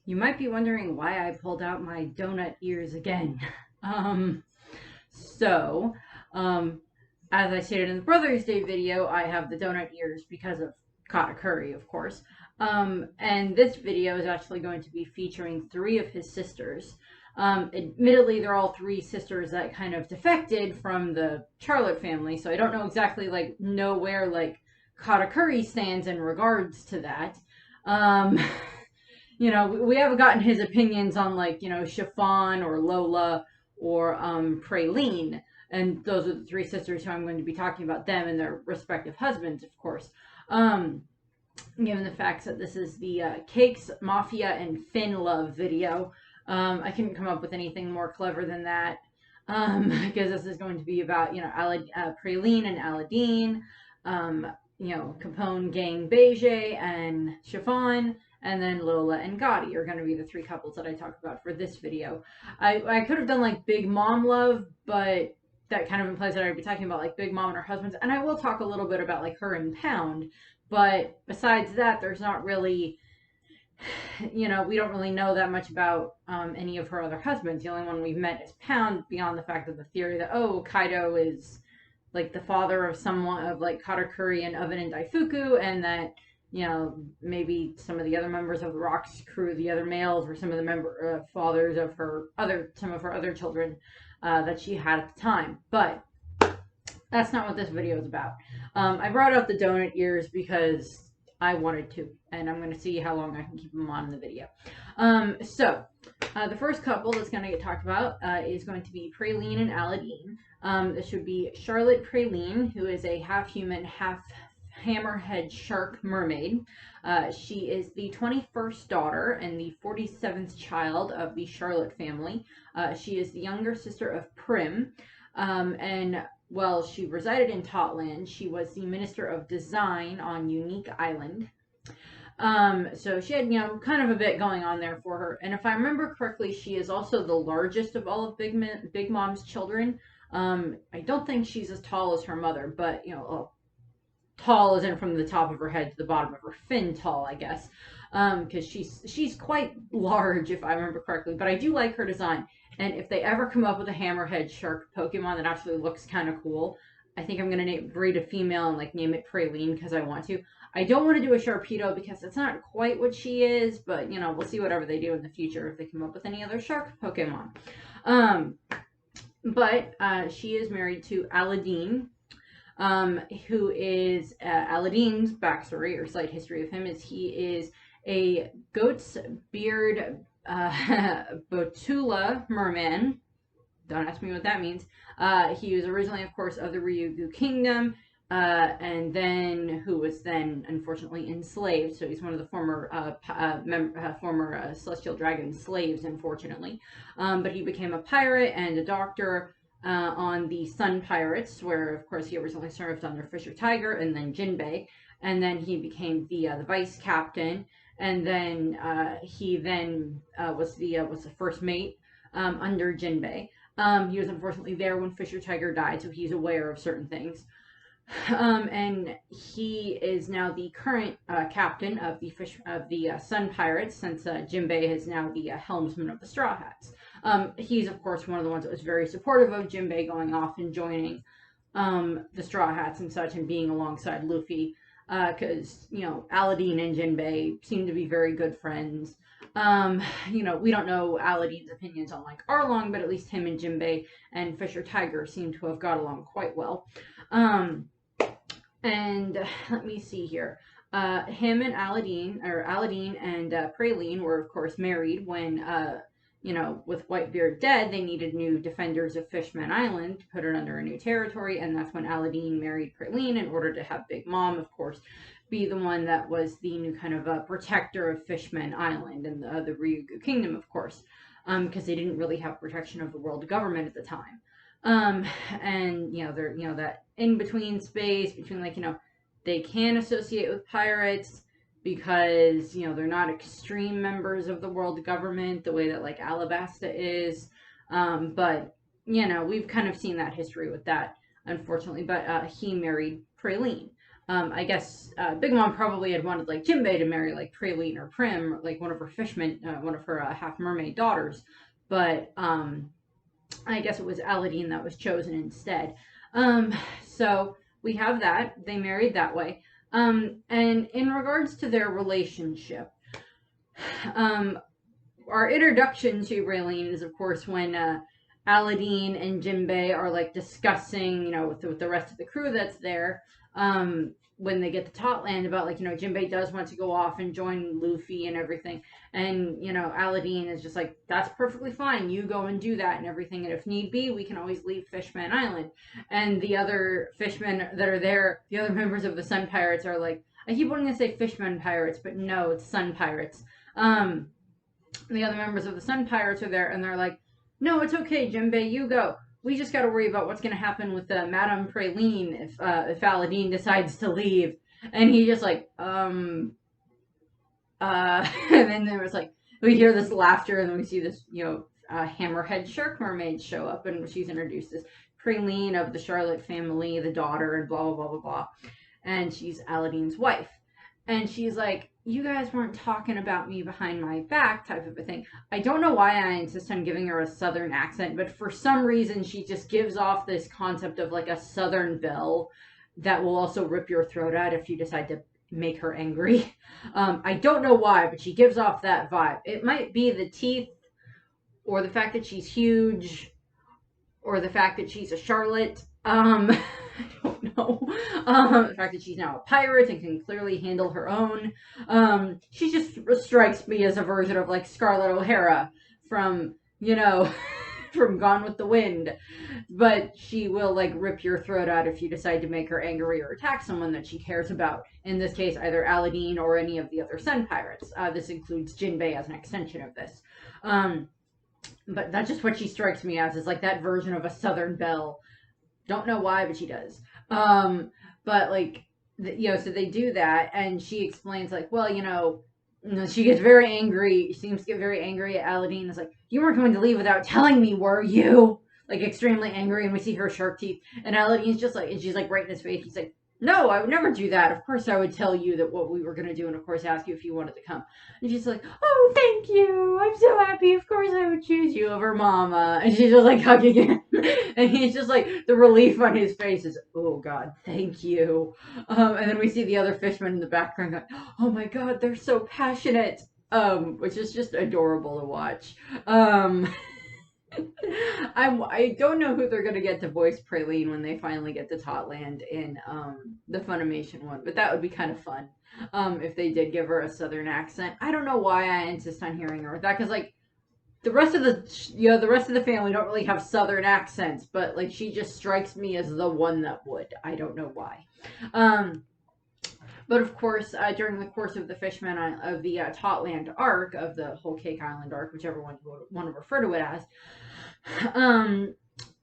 You might be wondering why I pulled out my donut ears again. um, so, um, as I stated in the Brother's Day video, I have the donut ears because of Kata Curry, of course. And this video is actually going to be featuring three of his sisters. Admittedly, they're all three sisters that kind of defected from the Charlotte family, so I don't know exactly know where Kata Curry stands in regards to that. Um, we haven't gotten his opinions on Chiffon or Lola or Praline. And those are the three sisters who I'm going to be talking about, them and their respective husbands, of course. Given the facts that this is the Cakes, Mafia, and Finn Love video, I couldn't come up with anything more clever than that. Because this is going to be about, Praline and Aladdin, Capone Gang Beige and Chiffon, and then Lola and Gotti are going to be the three couples that I talk about for this video. I could have done Big Mom Love, but that kind of implies that I'd be talking about Big Mom and her husbands, and I will talk a little bit about her and Pound, but besides that, there's not really, we don't really know that much about any of her other husbands. The only one we've met is Pound, beyond the fact of the theory that, Kaido is the father of someone of Katakuri and Oven and Daifuku, and that maybe some of the other members of the Rocks crew, the other males, were some of the fathers of some of her other children that she had at the time. But that's not what this video is about. I brought out the donut ears because I wanted to, and I'm going to see how long I can keep them on in the video. The first couple that's going to get talked about is going to be Praline and Aladdin. This would be Charlotte Praline, who is a half-human, half-hammerhead shark mermaid. She is the 21st daughter and the 47th child of the Charlotte family. She is the younger sister of Prim, and while she resided in Totland, she was the Minister of Design on Unique Island. So she had, kind of a bit going on there for her. And if I remember correctly, she is also the largest of all of Big Mom's children. I don't think she's as tall as her mother, but, tall isn't from the top of her head to the bottom of her fin tall, I guess. Because she's quite large, if I remember correctly. But I do like her design. And if they ever come up with a hammerhead shark Pokemon that actually looks kind of cool, I think I'm going to breed a female and name it Praline because I want to. I don't want to do a Sharpedo because it's not quite what she is, but, we'll see whatever they do in the future if they come up with any other shark Pokemon. But she is married to Aladdin, who is Aladdin's backstory or slight history of him is he is a goat's beard Botula merman. Don't ask me what that means. He was originally, of course, of the Ryugu Kingdom, and then who was then unfortunately enslaved. So he's one of the former Celestial Dragon slaves, unfortunately. But he became a pirate and a doctor on the Sun Pirates, where of course he originally served under Fisher Tiger and then Jinbei, and then he became the vice captain, and then he was the first mate under Jinbei. He was unfortunately there when Fisher Tiger died, so he's aware of certain things. And he is now the current captain of the Sun Pirates, since Jinbei is now the helmsman of the Straw Hats. He's of course one of the ones that was very supportive of Jinbei going off and joining the Straw Hats and such, and being alongside Luffy, because Aladdin and Jinbei seem to be very good friends. We don't know Aladdin's opinions on Arlong, but at least him and Jinbei and Fisher Tiger seem to have got along quite well. And let me see here. Him and Aladdin and Praline were of course married when with Whitebeard dead, they needed new defenders of Fishman Island to put it under a new territory, and that's when Aladdin married Praline in order to have Big Mom, of course, be the one that was the new kind of protector of Fishman Island and the Ryugu Kingdom, of course, because they didn't really have protection of the world government at the time. And they're that in between space between they can associate with pirates because they're not extreme members of the world government the way that Alabasta is, but we've kind of seen that history with that, unfortunately. But he married Praline. I guess Big Mom probably had wanted like Jinbei to marry like Praline or Prim, like one of her fishmen, one of her half mermaid daughters, but I guess it was Aladdin that was chosen instead. Um, so we have that. They married that way. And in regards to their relationship, um, our introduction to Raylene is, of course, when Aladdin and Jinbei are like discussing, with the rest of the crew that's there. When they get to Totland about like, Jinbei does want to go off and join Luffy and everything. And, Aladdin is just like, that's perfectly fine. You go and do that and everything. And if need be, we can always leave Fishman Island. And the other fishmen that are there, the other members of the Sun Pirates are like, I keep wanting to say Fishman Pirates, but no, it's Sun Pirates. The other members of the Sun Pirates are there, and they're like, no, it's okay, Jinbei, you go. We just got to worry about what's going to happen with Madame Praline if Aladdin decides to leave. And he just like, and then there was like, we hear this laughter, and then we see this, hammerhead shark mermaid show up, and she's introduced as Praline of the Charlotte family, the daughter, and blah, blah, blah, blah, blah. And she's Aladdin's wife. And she's like, you guys weren't talking about me behind my back, type of a thing. I don't know why I insist on giving her a southern accent, but for some reason she just gives off this concept of like a southern belle that will also rip your throat out if you decide to make her angry. I don't know why, but she gives off that vibe. It might be the teeth, or the fact that she's huge, or the fact that she's a Charlotte. I don't know. The fact that she's now a pirate and can clearly handle her own. She just strikes me as a version of like Scarlett O'Hara from, from Gone with the Wind. But she will like rip your throat out if you decide to make her angry or attack someone that she cares about. In this case, either Aladdin or any of the other Sun Pirates. This includes Jinbei as an extension of this. But that's just what she strikes me as, is like that version of a Southern belle. Don't know why, but she does. But like, so they do that, and she explains like, well, she gets very angry. She seems to get very angry at Aladdin. It's like, you weren't going to leave without telling me, were you? Like extremely angry, and we see her shark teeth, and Aladdin's just like, and she's like right in his face. He's like, no, I would never do that. Of course I would tell you that what we were going to do, and of course ask you if you wanted to come. And she's like, oh, thank you. I'm so happy. Of course I would choose you over Mama. And she's just like hugging him. And he's just like, the relief on his face is, oh God, thank you. And then we see the other fishermen in the background going, oh my God, they're so passionate. Which is just adorable to watch. I don't know who they're gonna get to voice Praline when they finally get to Totland in the Funimation one, but that would be kind of fun if they did give her a southern accent. I don't know why I insist on hearing her with that, because like the rest of the family don't really have southern accents, but like she just strikes me as the one that would. I don't know why. But of course, during the course of the of the Totland arc, of the Whole Cake Island arc, whichever one you want to refer to it as,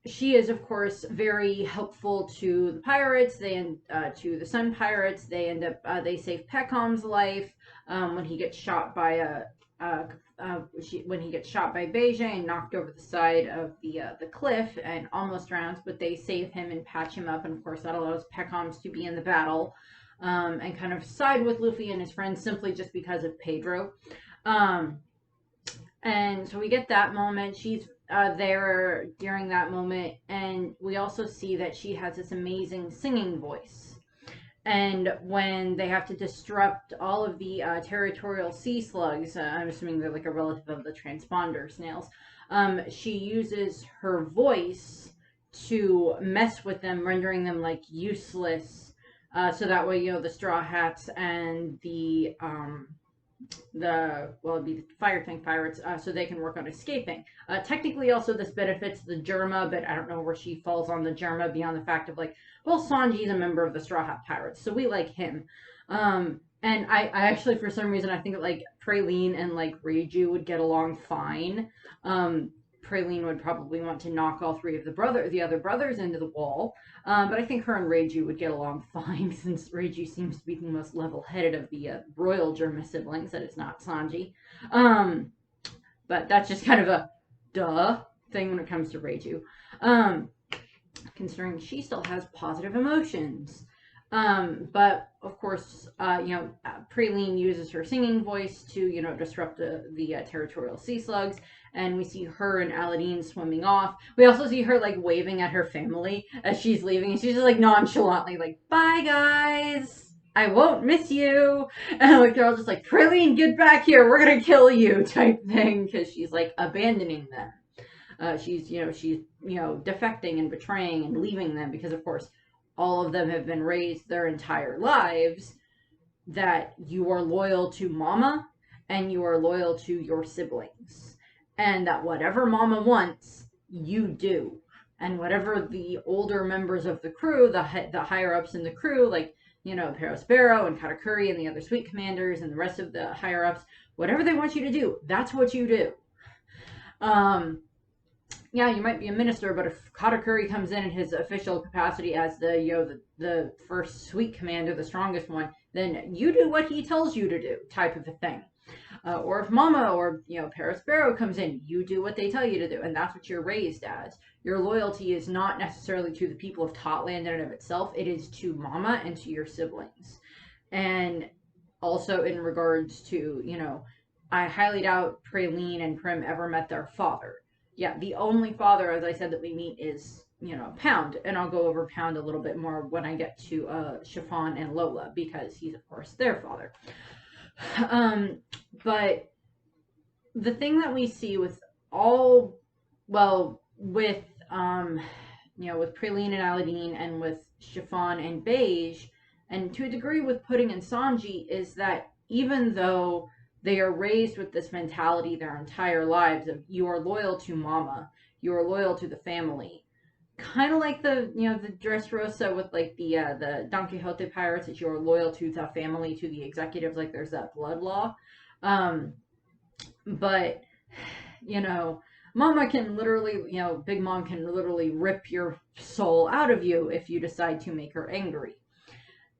she is, of course, very helpful to the pirates. To the Sun Pirates. They end up they save Peckham's life when he gets shot by when he gets shot by Beige and knocked over the side of the cliff and almost drowns, but they save him and patch him up, and of course that allows Peckhams to be in the battle. And kind of side with Luffy and his friends simply just because of Pedro. And so we get that moment. She's there during that moment, and we also see that she has this amazing singing voice. And when they have to disrupt all of the territorial sea slugs, I'm assuming they're like a relative of the transponder snails, she uses her voice to mess with them, rendering them like useless. So that way, the Straw Hats and the Fire Tank Pirates, so they can work on escaping. Technically, also this benefits the Germa, but I don't know where she falls on the Germa beyond the fact of like, well, Sanji's a member of the Straw Hat Pirates, so we like him. And I actually, for some reason, I think that like Praline and like Reiju would get along fine. Praline would probably want to knock all three of the other brothers into the wall. But I think her and Reiju would get along fine, since Reiju seems to be the most level-headed of the royal Germa siblings, that is not Sanji. But that's just kind of a duh thing when it comes to Reiju. Considering she still has positive emotions. But of course, Praline uses her singing voice to, disrupt the territorial sea slugs. And we see her and Aladdin swimming off. We also see her like waving at her family as she's leaving. And she's just like nonchalantly like, bye guys. I won't miss you. And like they're all just like, Praline, get back here. We're going to kill you type thing. Because she's like abandoning them. She's defecting and betraying and leaving them because, of course, all of them have been raised their entire lives that you are loyal to mama and you are loyal to your siblings. And that whatever mama wants, you do. And whatever the older members of the crew, the higher ups in the crew, like, Perospero and Katakuri and the other suite commanders and the rest of the higher ups, whatever they want you to do, that's what you do. Yeah, you might be a minister, but if Katakuri comes in his official capacity as the first suite commander, the strongest one, then you do what he tells you to do, type of a thing. Or if Mama or Perospero comes in, you do what they tell you to do, and that's what you're raised as. Your loyalty is not necessarily to the people of Totland in and of itself; it is to Mama and to your siblings. And also in regards to I highly doubt Praline and Prim ever met their father. Yeah, the only father, as I said, that we meet is, Pound. And I'll go over Pound a little bit more when I get to Chiffon and Lola, because he's, of course, their father. But the thing that we see with with Praline and Aladdin and with Chiffon and Beige, and to a degree with Pudding and Sanji, is that even though they are raised with this mentality their entire lives of you are loyal to mama, you are loyal to the family. Kind of like the Dressrosa with like the Don Quixote pirates, that you are loyal to the family, to the executives, like there's that blood law. But Mama can literally, Big Mom can literally rip your soul out of you if you decide to make her angry.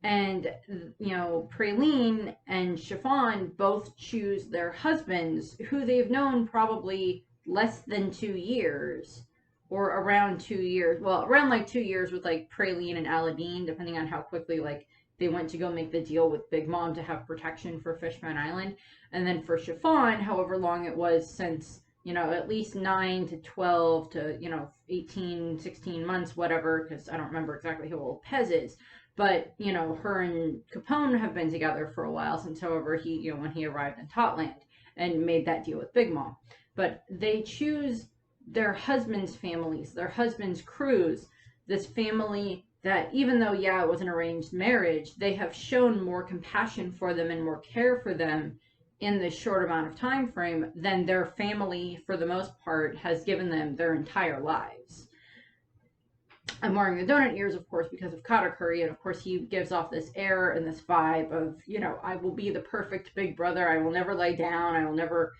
And, Praline and Chiffon both choose their husbands, who they've known probably less than 2 years, or around 2 years. Well, around like 2 years with like Praline and Aladdin, depending on how quickly like they went to go make the deal with Big Mom to have protection for Fishman Island. And then for Chiffon, however long it was since, at least 9 to 12 to, 18, 16 months, whatever, because I don't remember exactly how old Pez is. But, her and Capone have been together for a while since, however, he, when he arrived in Totland and made that deal with Big Mom. But they choose their husbands' families, their husbands' crews, this family that even though, it was an arranged marriage, they have shown more compassion for them and more care for them in this short amount of time frame than their family, for the most part, has given them their entire lives. I'm wearing the donut ears, of course, because of Katakuri, and of course he gives off this air and this vibe of, I will be the perfect big brother. I will never lay down. I will never,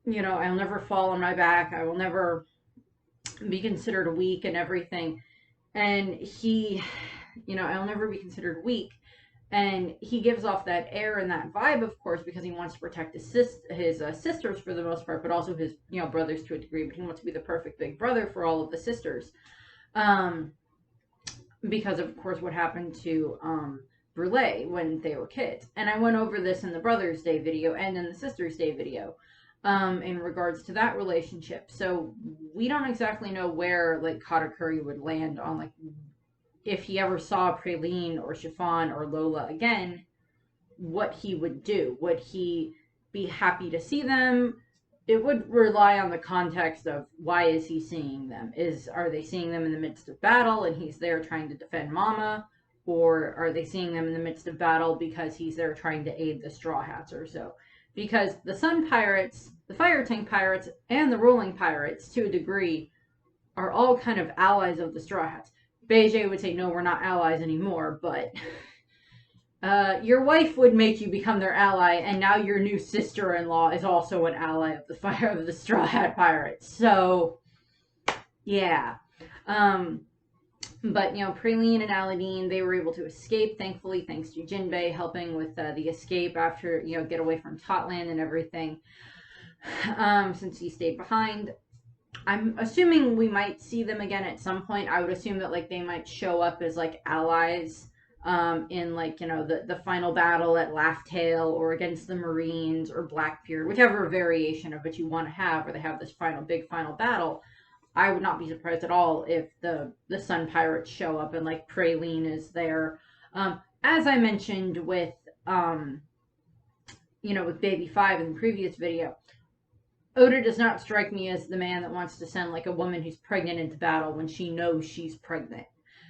I'll never fall on my back. I will never be considered weak and everything. And he, I'll never be considered weak. And he gives off that air and that vibe, of course, because he wants to protect his sisters for the most part, but also his, brothers to a degree. But he wants to be the perfect big brother for all of the sisters. Because of course what happened to Brule when they were kids. And I went over this in the Brothers Day video and in the Sisters Day video in regards to that relationship. So we don't exactly know where like Katakuri would land on like if he ever saw Praline or Chiffon or Lola again, what he would do. Would he be happy to see them? It would rely on the context of why is he seeing them? Are they seeing them in the midst of battle and he's there trying to defend Mama? Or are they seeing them in the midst of battle because he's there trying to aid the Straw Hats or so? Because the Sun Pirates, the Fire Tank Pirates, and the Rolling Pirates, to a degree, are all kind of allies of the Straw Hats. Beige would say, no, we're not allies anymore, but your wife would make you become their ally, and now your new sister-in-law is also an ally of the Straw Hat Pirates. So, yeah. But, Praline and Aladdin, they were able to escape, thankfully, thanks to Jinbei helping with the escape after, get away from Totland and everything, since he stayed behind. I'm assuming we might see them again at some point. I would assume that, like, they might show up as, like, allies in like, you know, the final battle at Laugh Tale or against the Marines or Blackbeard, whichever variation of it you want to have, where they have this big final battle. I would not be surprised at all if the Sun Pirates show up and like Praline is there. As I mentioned with you know, with Baby Five in the previous video, Oda does not strike me as the man that wants to send like a woman who's pregnant into battle when she knows she's pregnant.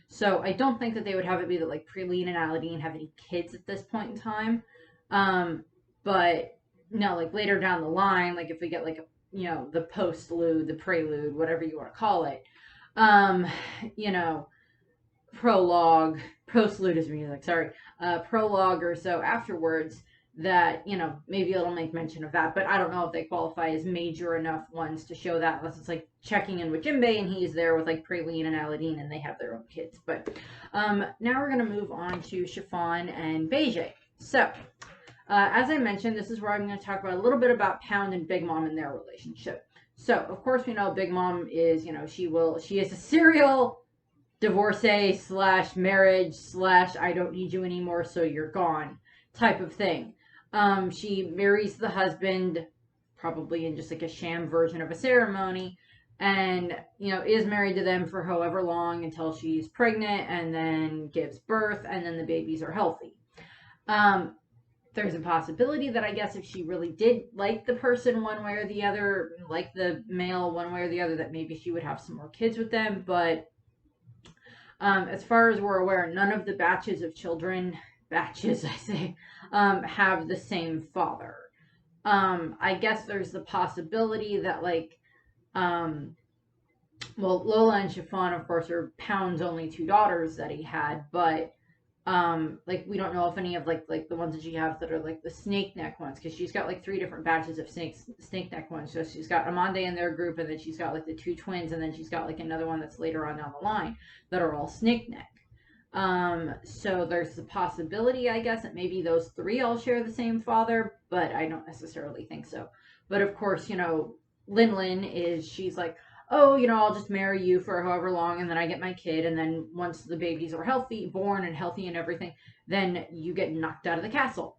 So I don't think that they would have it be that like Praline and Aladdin have any kids at this point in time. But no, like later down the line, like if we get like a, you know, the postlude, the prelude, whatever you want to call it, you know, prologue, postlude is music, sorry, prologue or so afterwards, that, you know, maybe it'll make mention of that, but I don't know if they qualify as major enough ones to show that, unless it's like checking in with Jinbei and he's there with like Praline and Aladdin and they have their own kids. But now we're going to move on to Chiffon and Beige. So as I mentioned, this is where I'm going to talk about a little bit about Pound and Big Mom and their relationship. So of course we know Big Mom is, you know, she is a serial divorcee slash marriage slash I don't need you anymore so you're gone type of thing. She marries the husband, probably in just like a sham version of a ceremony, and, you know, is married to them for however long until she's pregnant and then gives birth, and then the babies are healthy. There's a possibility that I guess if she really did like the person one way or the other, like the male one way or the other, that maybe she would have some more kids with them. But as far as we're aware, none of the batches of children, batches I say, have the same father. I guess there's the possibility that like, well, Lola and Chiffon, of course, are Pound's only two daughters that he had, but like we don't know if any of like the ones that she has that are like the snake neck ones, because she's got like 3 different batches of snake neck ones. So she's got Amande in their group, and then she's got like the 2 twins, and then she's got like another one that's later on down the line that are all snake neck. So there's the possibility, I guess, that maybe those 3 all share the same father, but I don't necessarily think so. But of course, you know, Lin she's like, oh, you know, I'll just marry you for however long, and then I get my kid, and then once the babies are born and healthy and everything, then you get knocked out of the castle.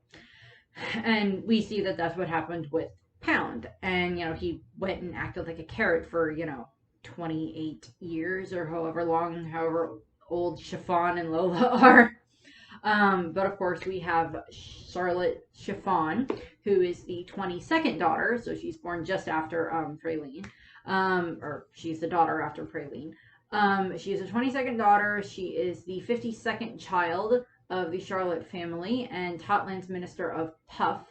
And we see that that's what happened with Pound. And, you know, he went and acted like a carrot for, you know, 28 years or however old Chiffon and Lola are. But of course we have Charlotte Chiffon, who is the 22nd daughter, so she's born just after Praline. Or she's the daughter after Praline. She is a 22nd daughter. She is the 52nd child of the Charlotte family and Totland's minister of Puff.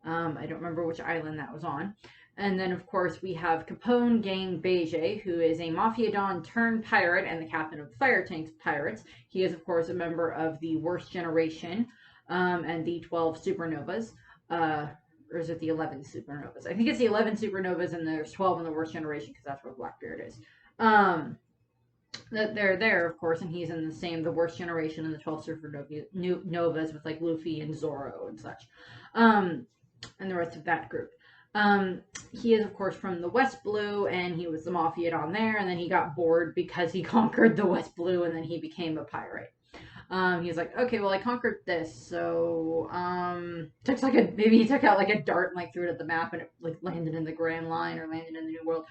I don't remember which island that was on. And then, of course, we have Capone Gang Beige, who is a Mafia Don turned pirate and the captain of the Fire Tank's pirates. He is, of course, a member of the Worst Generation and the 12 Supernovas. Or is it the 11 Supernovas? I think it's the 11 Supernovas, and there's 12 in the Worst Generation, because that's where Blackbeard is. They're there, of course, and he's in the Worst Generation and the 12 Supernovas with, like, Luffy and Zoro and such. And the rest of that group. He is, of course, from the West Blue, and he was the Mafia Don there, and then he got bored because he conquered the West Blue, and then he became a pirate. He's like, okay, well, I conquered this, so, maybe he took out, like, a dart and, like, threw it at the map, and it, like, landed in the Grand Line, or landed in the New World.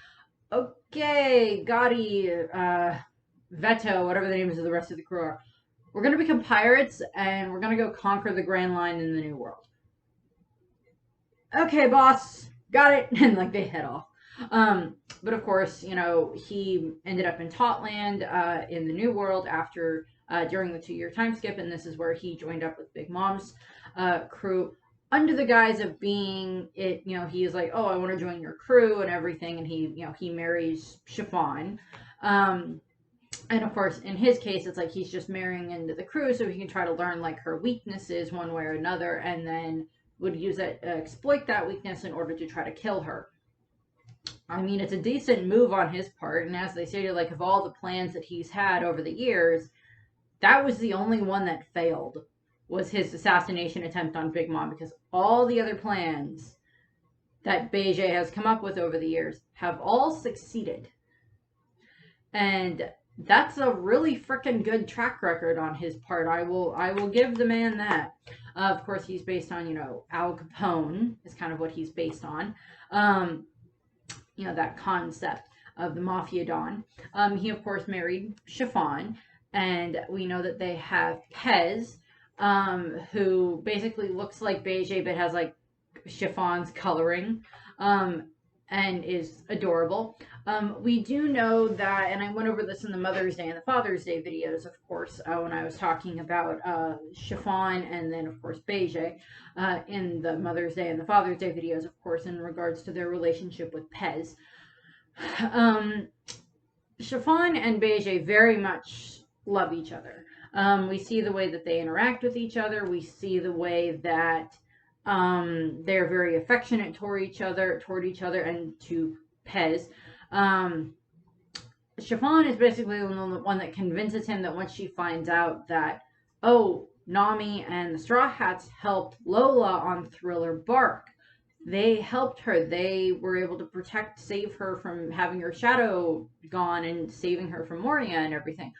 Okay, Gotti, Veto, whatever the names of the rest of the crew are. We're gonna become pirates, and we're gonna go conquer the Grand Line in the New World. Okay, boss, got it, and, like, they head off. But, of course, you know, he ended up in Totland, in the New World after... during the 2-year time skip, and this is where he joined up with Big Mom's crew under the guise of being it. You know, he is like, oh, I want to join your crew and everything, and he, you know, he marries Chiffon. And of course, in his case, it's like he's just marrying into the crew so he can try to learn like her weaknesses one way or another, and then would use it, exploit that weakness in order to try to kill her. I mean, it's a decent move on his part, and as they stated, like, of all the plans that he's had over the years, that was the only one that failed, was his assassination attempt on Big Mom, because all the other plans that Beige has come up with over the years have all succeeded. And That's a really freaking good track record on his part. I will give the man that. Of course, he's based on, Al Capone is kind of what he's based on. Um, that concept of the Mafia Don. He, of course, married Chiffon, and we know that they have Pez, who basically looks like Beige but has like Chiffon's coloring, um, and is adorable. We do know that, and I went over this in the Mother's Day and the Father's Day videos, of course, when I was talking about Chiffon and then, of course, Beige in the Mother's Day and the Father's Day videos, of course, in regards to their relationship with Pez. Um, Chiffon and Beige very much love each other. We see the way that they interact with each other. We see the way that they're very affectionate toward each other, and to Pez. Um, Chiffon is basically the one that convinces him that once she finds out that, oh, Nami and the Straw Hats helped Lola on Thriller Bark. They helped her. They were able to save her from having her shadow gone and saving her from Moria and everything.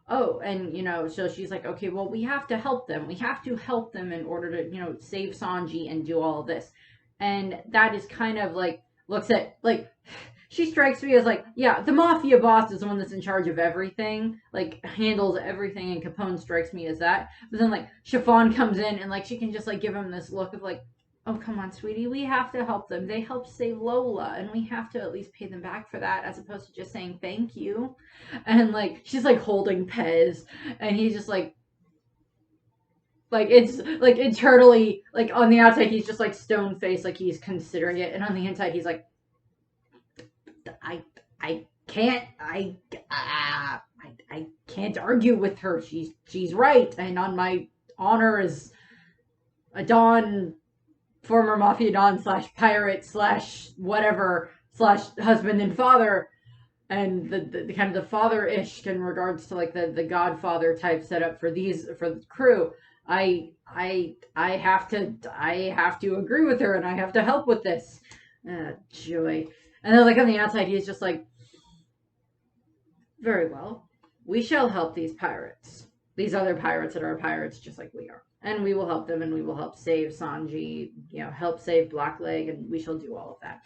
Oh, and so she's like, okay, well, we have to help them. We have to help them in order to, save Sanji and do all of this. And that is kind of like, looks at, like, she strikes me as like, yeah, the mafia boss is the one that's in charge of everything, like handles everything, and Capone strikes me as that. But then like Chiffon comes in and like she can just like give him this look of like, oh come on, sweetie, we have to help them. They helped save Lola, and we have to at least pay them back for that, as opposed to just saying thank you. And like she's like holding Pez, and he's just like it's like internally, like on the outside he's just like stone faced, like he's considering it, and on the inside he's like, I I can't I can't argue with her. She's right, and on my honor as a Don, former Mafia Don slash pirate slash whatever slash husband and father, and the kind of the father ish in regards to like the Godfather type setup for the crew. I have to agree with her, and I have to help with this. Joy. And then like on the outside he's just like, very well. We shall help these pirates. These other pirates that are pirates just like we are. And we will help them, and we will help save Sanji, help save Blackleg, and we shall do all of that.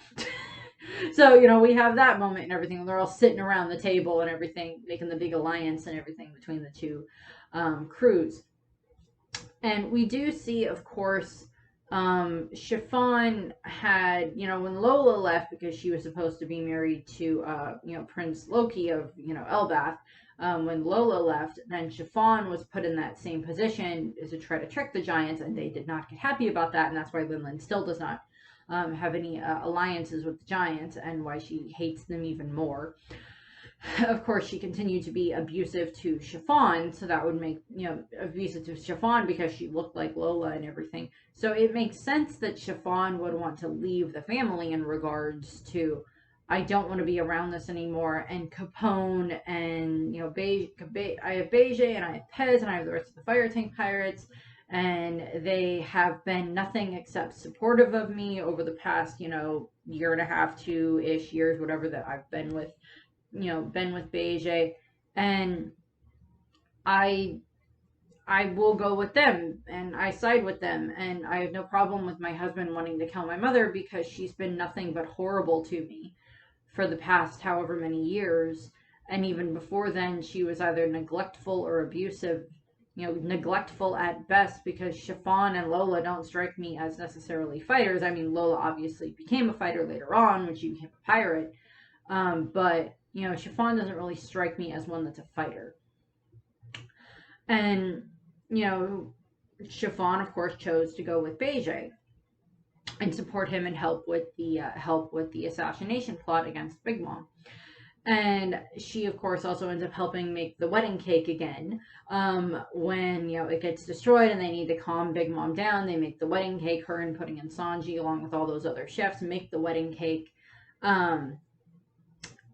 So, we have that moment and everything. They're all sitting around the table and everything, making the big alliance and everything between the two crews. And we do see, of course, Chiffon had, when Lola left, because she was supposed to be married to, Prince Loki of, Elbath, when Lola left, then Chiffon was put in that same position to try to trick the Giants, and they did not get happy about that, and that's why Linlin still does not have any alliances with the Giants, and why she hates them even more. Of course, she continued to be abusive to Chiffon, so that would make, abusive to Chiffon because she looked like Lola and everything. So it makes sense that Chiffon would want to leave the family in regards to, I don't want to be around this anymore. And Capone and, I have Beige and I have Pez and I have the rest of the Fire Tank Pirates, and they have been nothing except supportive of me over the past, year and a half, 2-ish years, whatever that I've been with Beige, and I will go with them, and I side with them, and I have no problem with my husband wanting to kill my mother because she's been nothing but horrible to me for the past however many years, and even before then she was either neglectful or abusive, neglectful at best, because Chiffon and Lola don't strike me as necessarily fighters. I mean, Lola obviously became a fighter later on when she became a pirate, but Chiffon doesn't really strike me as one that's a fighter. And, Chiffon, of course, chose to go with Beige and support him and help with the assassination plot against Big Mom. And she, of course, also ends up helping make the wedding cake again. When, it gets destroyed and they need to calm Big Mom down, they make the wedding cake. Her and Pudding and Sanji, along with all those other chefs, make the wedding cake.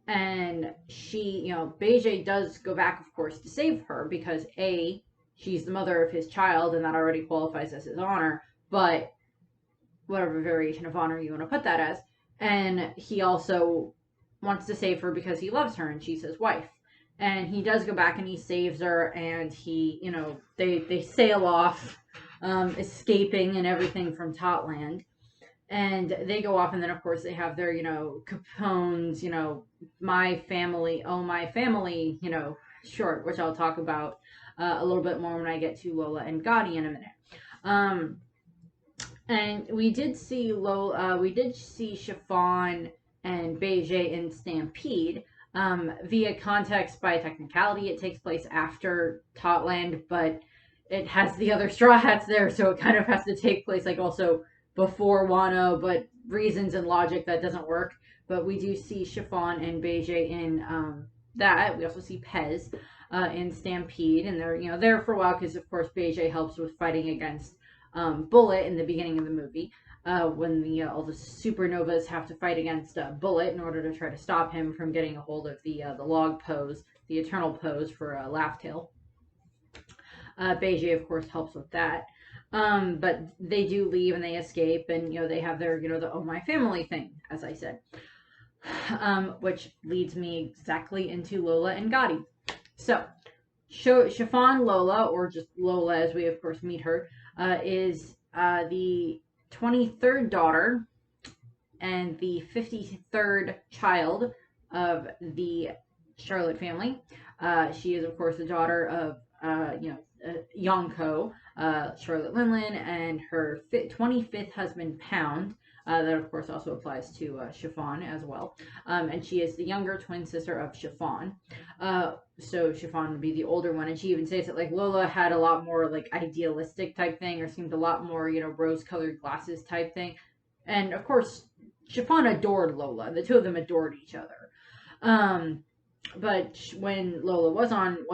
And she, Beige does go back, of course, to save her because A, she's the mother of his child, and that already qualifies as his honor, but whatever variation of honor you want to put that as. And he also wants to save her because he loves her and she's his wife. and he does go back and he saves her, and he, they sail off, escaping and everything from Totland. And they go off, and then of course they have their, Capone's, my family, oh my family, short, which I'll talk about a little bit more when I get to Lola and Gotti in a minute. And we did see Chiffon and Beige in Stampede. Via context, by technicality, it takes place after Totland, but it has the other Straw Hats there, so it kind of has to take place like also before Wano, but reasons and logic that doesn't work. But we do see Chiffon and Beige in that. We also see Pez in Stampede, and they're there for a while because of course Beige helps with fighting against Bullet in the beginning of the movie. When all the supernovas have to fight against Bullet in order to try to stop him from getting a hold of the log pose, the eternal pose for Laugh Tale. Beige, of course, helps with that. But they do leave and they escape, and they have their the oh my family thing, as I said, which leads me exactly into Lola and Gotti. So, Chiffon Lola, or just Lola as we of course meet her, is the 23rd daughter and the 53rd child of the Charlotte family. She is of course the daughter of Yonko, Charlotte Linlin, and her 25th husband, Pound. That, of course, also applies to Chiffon as well. And she is the younger twin sister of Chiffon. So Chiffon would be the older one. And she even says that, like, Lola had a lot more, like, idealistic type thing, or seemed a lot more, rose-colored glasses type thing. And, of course, Chiffon adored Lola. The two of them adored each other. But when Lola was on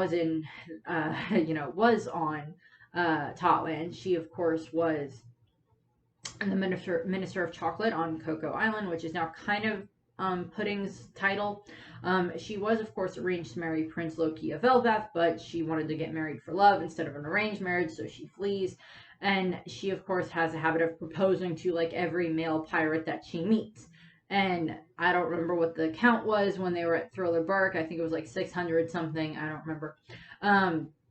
Totland, she of course was the minister of chocolate on Cocoa Island, which is now kind of Pudding's title. She was of course arranged to marry Prince Loki of Elbaf, but she wanted to get married for love instead of an arranged marriage, so she flees. And she of course has a habit of proposing to like every male pirate that she meets. And I don't remember what the count was when they were at Thriller Bark. I think it was like 600 something. I don't remember.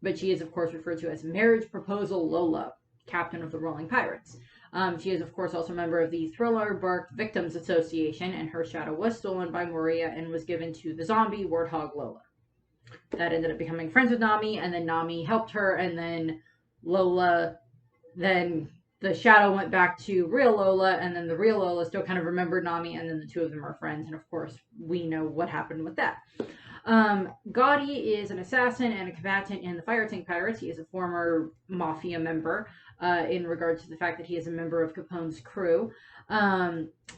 But she is, of course, referred to as Marriage Proposal Lola, captain of the Rolling Pirates. She is, of course, also a member of the Thriller Bark Victims Association, and her shadow was stolen by Moria and was given to the zombie Warthog Lola. That ended up becoming friends with Nami, and then Nami helped her, and then Lola then the shadow went back to real Lola, and then the real Lola still kind of remembered Nami, and then the two of them are friends, and of course, we know what happened with that. Gotti is an assassin and a combatant in the Fire Tank Pirates. He is a former Mafia member, in regard to the fact that he is a member of Capone's crew.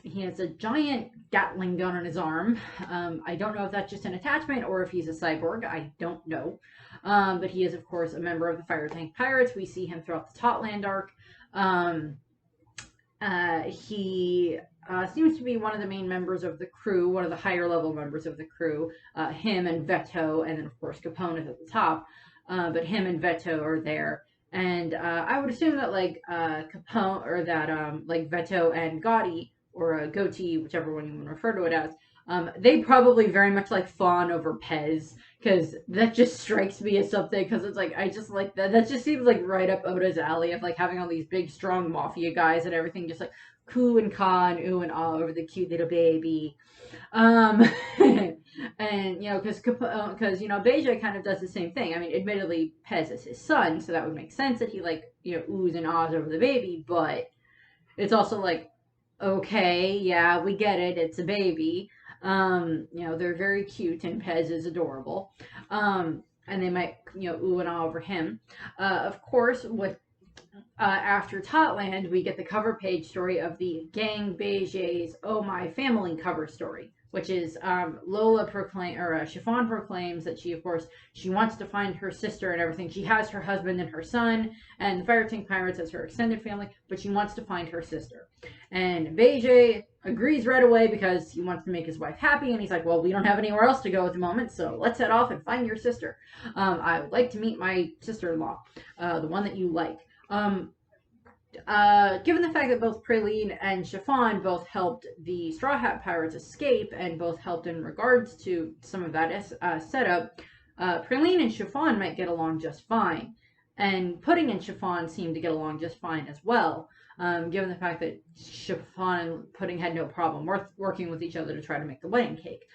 He has a giant Gatling gun on his arm. I don't know if that's just an attachment or if he's a cyborg. I don't know. But he is, of course, a member of the Fire Tank Pirates. We see him throughout the Totland arc. He seems to be one of the main members of the crew, one of the higher level members of the crew. Him and Veto, and then of course Capone is at the top. But him and Veto are there. And I would assume that like Capone, or that like Veto and Gotti, or Goatee, whichever one you want to refer to it as, they probably very much like fawn over Pez, because that just strikes me as something, because it's like, I just like that. That just seems like right up Oda's alley of like having all these big, strong Mafia guys and everything, just like coo and caw and ooh and ah over the cute little baby. And because Beja kind of does the same thing. I mean, admittedly, Pez is his son, so that would make sense that he like oohs and ahs over the baby, but it's also like, okay, yeah, we get it, it's a baby. They're very cute, and Pez is adorable. And they might ooh and ah over him. Of course, with after Totland, we get the cover page story of the Gang Beige's Oh My Family cover story, which is Chiffon proclaims that she wants to find her sister and everything. She has her husband and her son and the Fire Tank Pirates as her extended family, but she wants to find her sister. And Beige agrees right away because he wants to make his wife happy, and he's like, well, we don't have anywhere else to go at the moment, so let's head off and find your sister. I would like to meet my sister-in-law, the one that you like. Given the fact that both Praline and Chiffon both helped the Straw Hat Pirates escape, and both helped in regards to some of that setup, Praline and Chiffon might get along just fine, and Pudding and Chiffon seem to get along just fine as well, given the fact that Chiffon and Pudding had no problem working with each other to try to make the wedding cake.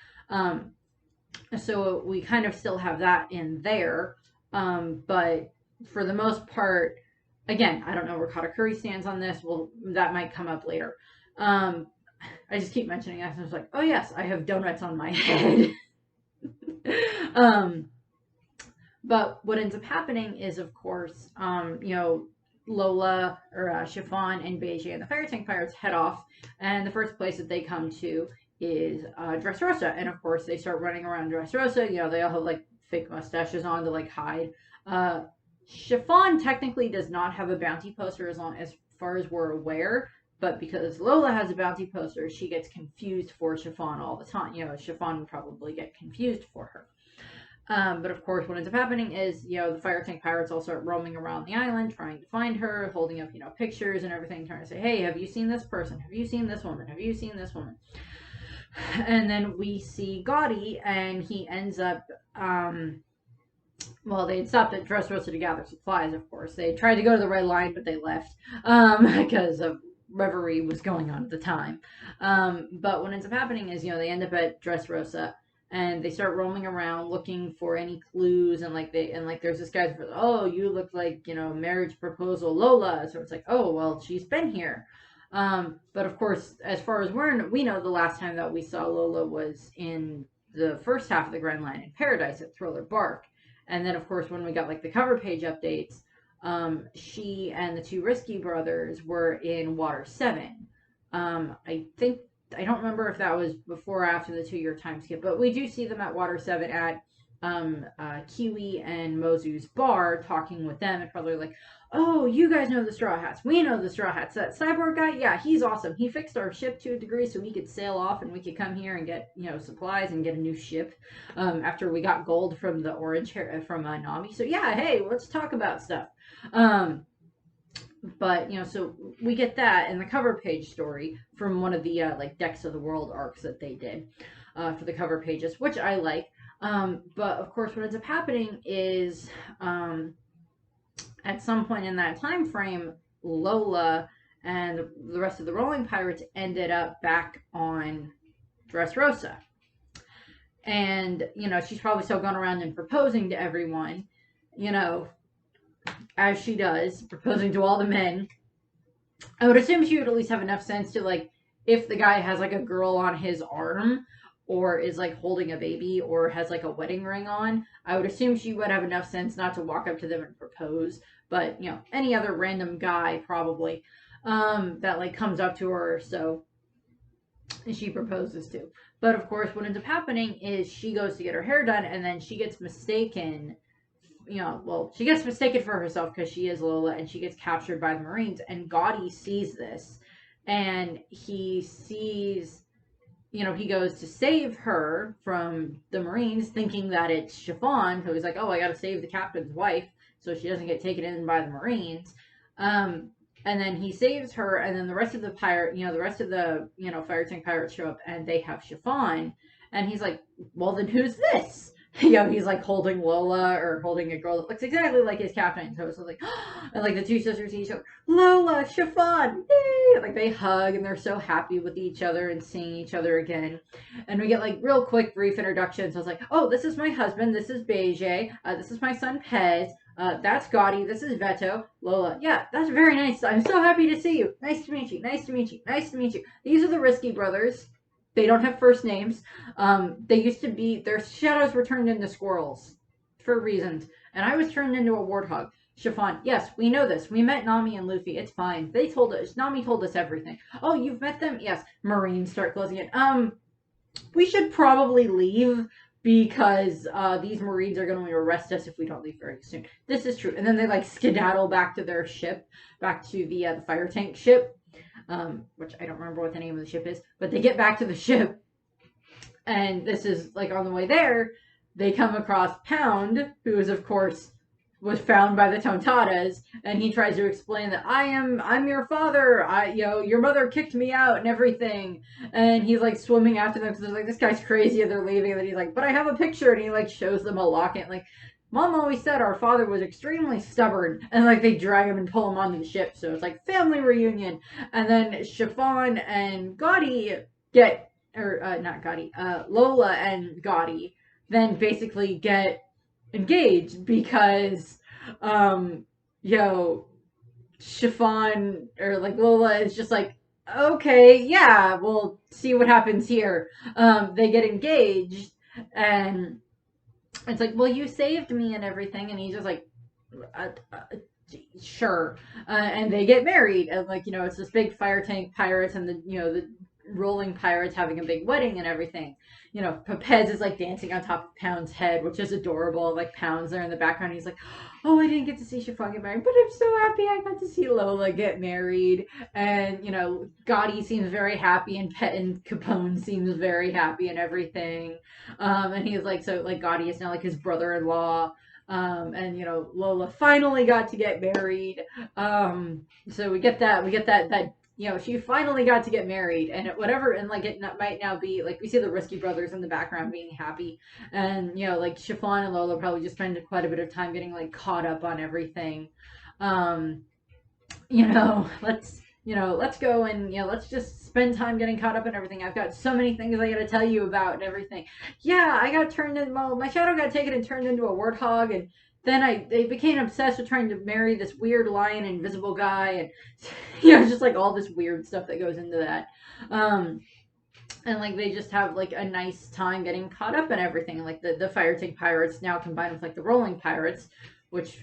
So we kind of still have that in there, but for the most part, again, I don't know where Katakuri stands on this. Well, that might come up later. I just keep mentioning that, and I was like, oh yes, I have donuts on my head. But what ends up happening is, of course, Lola or Chiffon and Beijing and the Fire Tank Pirates head off, and the first place that they come to is Dressrosa, and of course they start running around Dressrosa. They all have like fake mustaches on to like hide. Chiffon technically does not have a bounty poster as far as we're aware, but because Lola has a bounty poster, she gets confused for Chiffon all the time. Chiffon would probably get confused for her. But of course, what ends up happening is, the Fire Tank Pirates all start roaming around the island trying to find her, holding up, pictures and everything, trying to say, hey, have you seen this person? Have you seen this woman? Have you seen this woman? And then we see Gotti, and he ends up, they had stopped at Dressrosa to gather supplies, of course. They tried to go to the Red Line, but they left, because of reverie was going on at the time. But what ends up happening is, they end up at Dressrosa, and they start roaming around looking for any clues, and there's this guy who's, oh, you look like, marriage proposal Lola. So it's like, oh, well, she's been here. But of course, as far as we know, the last time that we saw Lola was in the first half of the Grand Line in Paradise at Thriller Bark. And then, of course, when we got like the cover page updates, she and the two Risky brothers were in Water 7. I don't remember if that was before or after the 2-year time skip, but we do see them at Water 7 at Kiwi and Mozu's bar, talking with them, and probably like, oh, you guys know the Straw Hats. We know the Straw Hats. That cyborg guy, yeah, he's awesome. He fixed our ship to a degree so we could sail off and we could come here and get, supplies and get a new ship after we got gold from the orange hair from Nami. So yeah, hey, let's talk about stuff. But, so we get that in the cover page story from one of the, Decks of the World arcs that they did for the cover pages, which I like. But, of course, what ends up happening is at some point in that time frame, Lola and the rest of the Rolling Pirates ended up back on Dressrosa. And, she's probably still going around and proposing to everyone, as she does, proposing to all the men. I would assume she would at least have enough sense to, if the guy has, a girl on his arm, or is, holding a baby, or has, a wedding ring on, I would assume she would have enough sense not to walk up to them and propose. But, any other random guy, probably, that, comes up to her, so she proposes to. But, of course, what ends up happening is she goes to get her hair done, and then she gets mistaken... she gets mistaken for herself because she is Lola, and she gets captured by the Marines, and Gotti sees this, and he sees, he goes to save her from the Marines, thinking that it's Chiffon, so he's like, oh, I gotta save the captain's wife, so she doesn't get taken in by the Marines, and then he saves her, and then the rest of the Fire Tank Pirates show up, and they have Chiffon, and he's like, well, then who's this? He's holding Lola or holding a girl that looks exactly like his captain. So it's like, and the two sisters see each other, Lola, Chiffon, yay! They hug and they're so happy with each other and seeing each other again. And we get real quick, brief introductions. So it's like, oh, this is my husband. This is Beige. This is my son Pez. That's Gotti. This is Veto. Lola, yeah, that's very nice. I'm so happy to see you. Nice to meet you. Nice to meet you. Nice to meet you. These are the Risky brothers. They don't have first names. They used to be, their shadows were turned into squirrels for reasons. And I was turned into a warthog. Chiffon, yes, we know this. We met Nami and Luffy. It's fine. They told us, Nami told us everything. Oh, you've met them? Yes. Marines start closing it. We should probably leave because these Marines are going to arrest us if we don't leave very soon. This is true. And then they skedaddle back to their ship, back to the fire tank ship. Which I don't remember what the name of the ship is, but they get back to the ship, and this is on the way there, they come across Pound, who is of course was found by the Tontatas, and he tries to explain that I'm your father. Your mother kicked me out and everything. And he's like swimming after them because they're like, this guy's crazy, and they're leaving. And then he's like, but I have a picture, and he like shows them a locket. Like, Mom always said our father was extremely stubborn, and like they drag him and pull him onto the ship. So it's like family reunion, and then Chiffon and Gotti get, or not Gotti, Lola and Gotti then basically get engaged because, um, Chiffon or like Lola is just like, okay, yeah, we'll see what happens here. They get engaged, and it's like, well, you saved me and everything, and he's just like, uh, uh, sure. And they get married, and like it's this big fire tank pirates and the rolling pirates having a big wedding and everything. Pepez is like dancing on top of Pound's head, which is adorable. Like Pound's there in the background. He's like, "Oh, I didn't get to see Chiffon get married, but I'm so happy I got to see Lola get married." And Gotti seems very happy, and Pet and Capone seems very happy and everything. And he's like, so like Gotti is now like his brother-in-law. And Lola finally got to get married. So we get that she finally got to get married, and whatever, and like it might now be like we see the Risky Brothers in the background being happy, and like Chiffon and Lola probably just spend quite a bit of time getting like caught up on everything. um let's go and let's just spend time getting caught up in everything. I've got so many things I gotta tell you about and everything. Yeah, I got turned in, well, my shadow got taken and turned into a warthog, and then they became obsessed with trying to marry this weird lion invisible guy, and just like all this weird stuff that goes into that. And like they just have like a nice time getting caught up in everything. And like the fire tank pirates now combined with like the rolling pirates, which,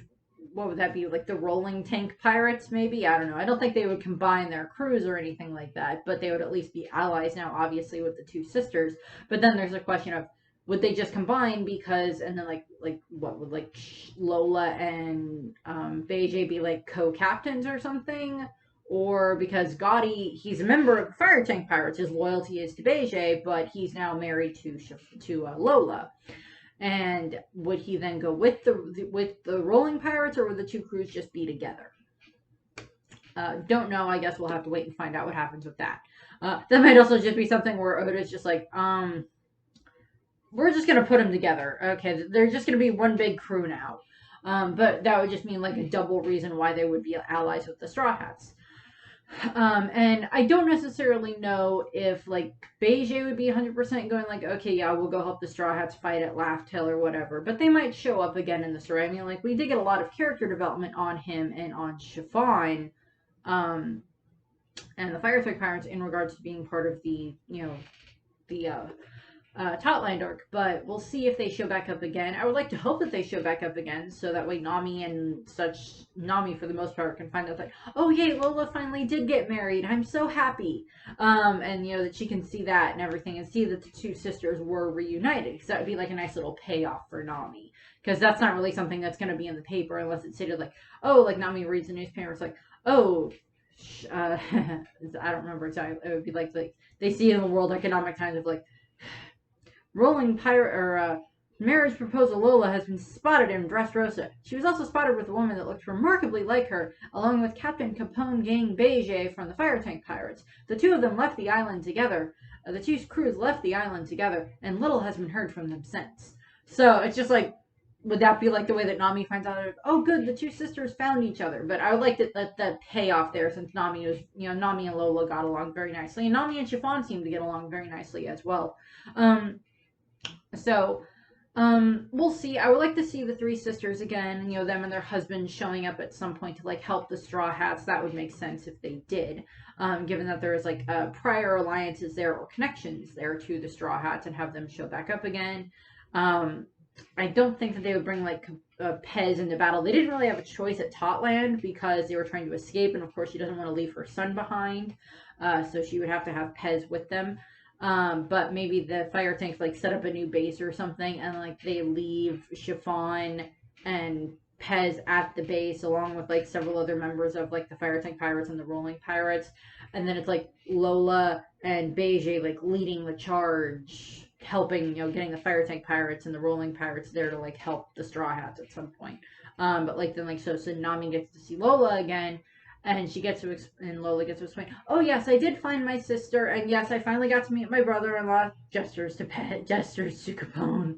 what would that be, like the rolling tank pirates maybe? I don't know. I don't think they would combine their crews or anything like that, but they would at least be allies now, obviously, with the two sisters. But then there's a question of, would they just combine because, and then like what would like Lola and Beijing be like co-captains or something? Or because Gotti, he's a member of the Fire Tank Pirates, his loyalty is to Beijing, but he's now married to Lola. And would he then go with the rolling pirates, or would the two crews just be together? Don't know. I guess we'll have to wait and find out what happens with that. That might also just be something where Oda's just like, we're just gonna put them together. Okay, they're just gonna be one big crew now. But that would just mean like a double reason why they would be allies with the Straw Hats. And I don't necessarily know if like Beijing would be 100% going like, okay, yeah, we'll go help the Straw Hats fight at Laugh Tale or whatever, but they might show up again in the story. I mean, like we did get a lot of character development on him and on Chiffon, and the Fire Tank Pirates in regards to being part of the Totland arc, but we'll see if they show back up again. I would like to hope that they show back up again, so that way Nami for the most part, can find out that, oh yay, Lola finally did get married. I'm so happy. And that she can see that and everything, and see that the two sisters were reunited, because that would be like a nice little payoff for Nami. Because that's not really something that's going to be in the paper unless it's stated like, oh, like Nami reads the newspaper, it's like, oh, I don't remember exactly. It would be like they see in the World Economic Times of like, rolling pirate or marriage proposal Lola has been spotted in Dressrosa. She was also spotted with a woman that looked remarkably like her, along with Captain Capone Gang Beige from the Fire Tank Pirates. The two of them left the island together. The two crews left the island together, and little has been heard from them since. So it's just like, would that be like the way that Nami finds out? Oh, good, the two sisters found each other. But I would like that payoff there, since Nami and Lola got along very nicely, and Nami and Chiffon seem to get along very nicely as well. So, we'll see. I would like to see the three sisters again, them and their husbands showing up at some point to like help the Straw Hats. That would make sense if they did, given that there is like prior alliances there or connections there to the Straw Hats, and have them show back up again. I don't think that they would bring like Pez into battle. They didn't really have a choice at Totland because they were trying to escape, and of course she doesn't want to leave her son behind, so she would have to have Pez with them. But maybe the fire tanks like set up a new base or something, and like they leave Chiffon and Pez at the base along with like several other members of like the fire tank pirates and the rolling pirates, and then it's like Lola and Beige like leading the charge, helping getting the fire tank pirates and the rolling pirates there to like help the Straw Hats at some point. But like then like so Nami gets to see Lola again, and and Lola gets to explain, oh yes, I did find my sister, and yes, I finally got to meet my brother-in-law. Gestures to Capone,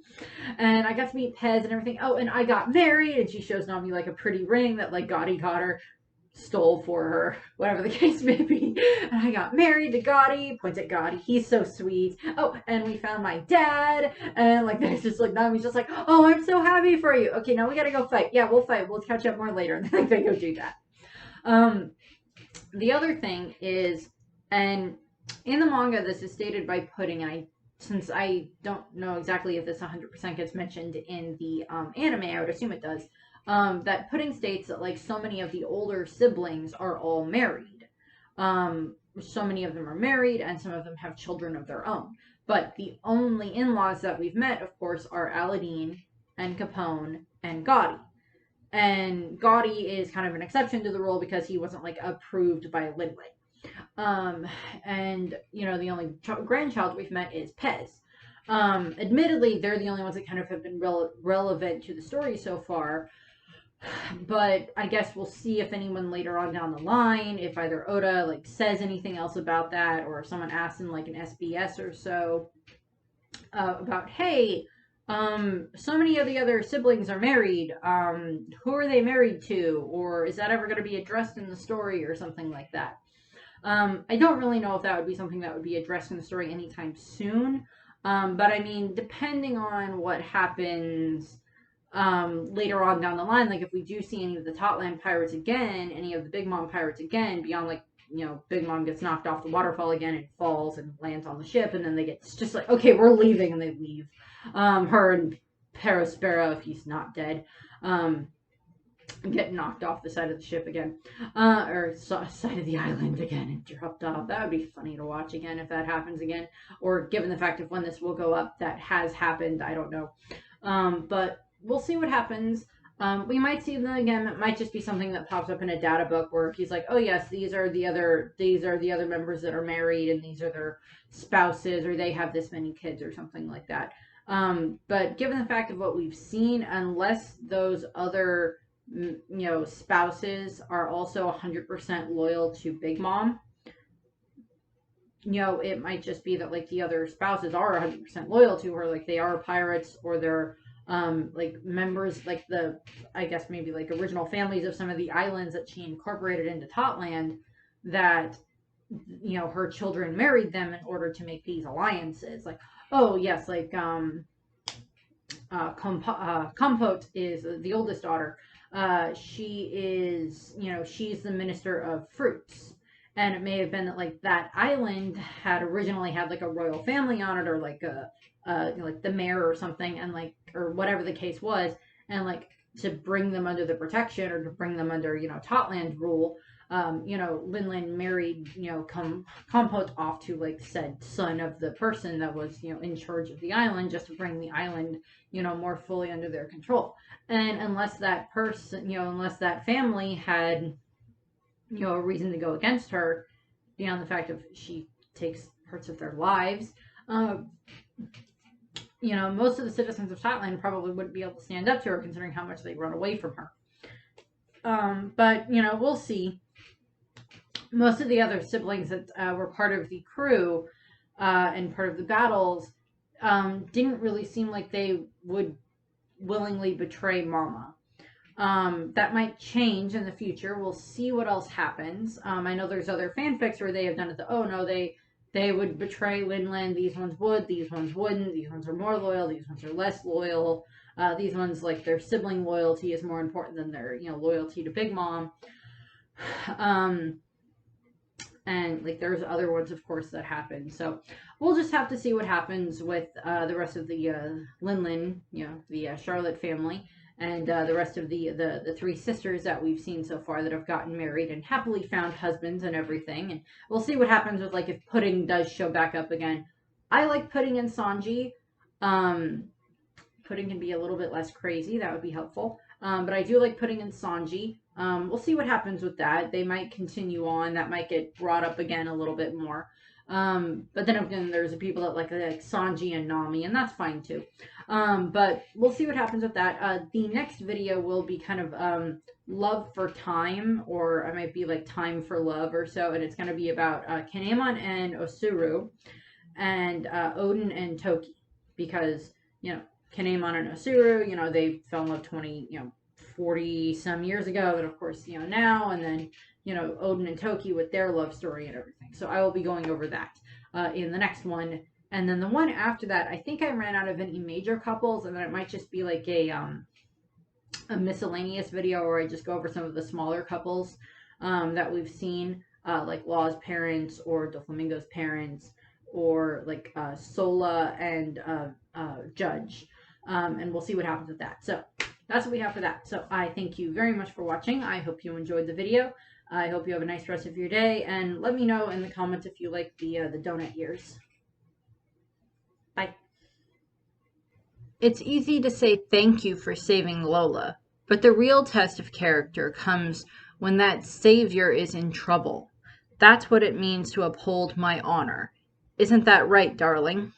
and I got to meet Pez and everything. Oh, and I got married, and she shows Nami like a pretty ring that like Gotti got her, stole for her, whatever the case may be. And I got married to Gotti, points at Gotti, he's so sweet. Oh, and we found my dad, and like there's just like Nami's just like, oh, I'm so happy for you. Okay, now we gotta go fight. Yeah, we'll fight. We'll catch up more later. And then they go do that. The other thing is, and in the manga, this is stated by Pudding, and since I don't know exactly if this 100% gets mentioned in the anime, I would assume it does. That Pudding states that like so many of the older siblings are all married. So many of them are married, and some of them have children of their own. But the only in-laws that we've met, of course, are Aladdin and Capone and Gotti. And Gotti is kind of an exception to the rule because he wasn't like approved by Linley. And you know, the only grandchild we've met is Pez. Admittedly, they're the only ones that kind of have been relevant to the story so far. But I guess we'll see if anyone later on down the line, if either Oda like says anything else about that, or if someone asks in like an SBS or so about, hey, so many of the other siblings are married. Who are they married to? Or is that ever going to be addressed in the story or something like that? I don't really know if that would be something that would be addressed in the story anytime soon. But I mean, depending on what happens later on down the line, like if we do see any of the Totland pirates again, any of the Big Mom pirates again, beyond like, you know, Big Mom gets knocked off the waterfall again and falls and lands on the ship, and then they get it's just like, okay, we're leaving, and they leave. Her and Perospero, if he's not dead, get knocked off the side of the ship again, or side of the island again and dropped off. That would be funny to watch again if that happens again, or given the fact of when this will go up, that has happened. I don't know, but we'll see what happens. We might see them again. It might just be something that pops up in a data book where he's like, oh yes, these are the other members that are married, and these are their spouses, or they have this many kids, or something like that. But given the fact of what we've seen, unless those other spouses are also 100% loyal to Big Mom, it might just be that like the other spouses are 100% loyal to her, like they are pirates, or they're like members, like I guess maybe like original families of some of the islands that she incorporated into Totland, that her children married them in order to make these alliances. Like, oh yes, like Compote is the oldest daughter. She is, she's the minister of fruits. And it may have been that like that island had originally had like a royal family on it, or like like the mayor or something, and like, or whatever the case was, and like to bring them under the protection, or to bring them under Totland rule, Linlin married Compote off to like said son of the person that was in charge of the island, just to bring the island more fully under their control. And unless that person, unless that family had a reason to go against her beyond the fact of she takes parts of their lives, most of the citizens of Totland probably wouldn't be able to stand up to her, considering how much they run away from her. But we'll see. Most of the other siblings that were part of the crew and part of the battles didn't really seem like they would willingly betray Mama. That might change in the future. We'll see what else happens. I know there's other fanfics where they have done it. Oh no, they would betray Linlin. These ones would. These ones wouldn't. These ones are more loyal. These ones are less loyal. These ones, like, their sibling loyalty is more important than their loyalty to Big Mom. And like there's other ones, of course, that happen. So we'll just have to see what happens with the rest of the Linlin, the Charlotte family, and the rest of the three sisters that we've seen so far that have gotten married and happily found husbands and everything. And we'll see what happens with like if Pudding does show back up again. I like Pudding and Sanji. Pudding can be a little bit less crazy. That would be helpful. But I do like Pudding and Sanji. We'll see what happens with that. They might continue on. That might get brought up again a little bit more. But then again, there's people that like Sanji and Nami, and that's fine too. But we'll see what happens with that. The next video will be kind of love for time, or I might be like time for love or so, and it's going to be about Kinemon and Osuru, and Odin and Toki, because Kinemon and Osuru, they fell in love 40 some years ago, and of course now, and then Odin and Toki with their love story and everything. So I will be going over that in the next one. And then the one after that, I think I ran out of any major couples, and then it might just be like a miscellaneous video where I just go over some of the smaller couples that we've seen, like Law's parents or Doflamingo's parents, or like Sola and Judge. And we'll see what happens with that. So that's what we have for that. So I thank you very much for watching. I hope you enjoyed the video. I hope you have a nice rest of your day, and let me know in the comments if you like the donut ears. Bye. It's easy to say thank you for saving Lola, but the real test of character comes when that savior is in trouble. That's what it means to uphold my honor. Isn't that right, darling?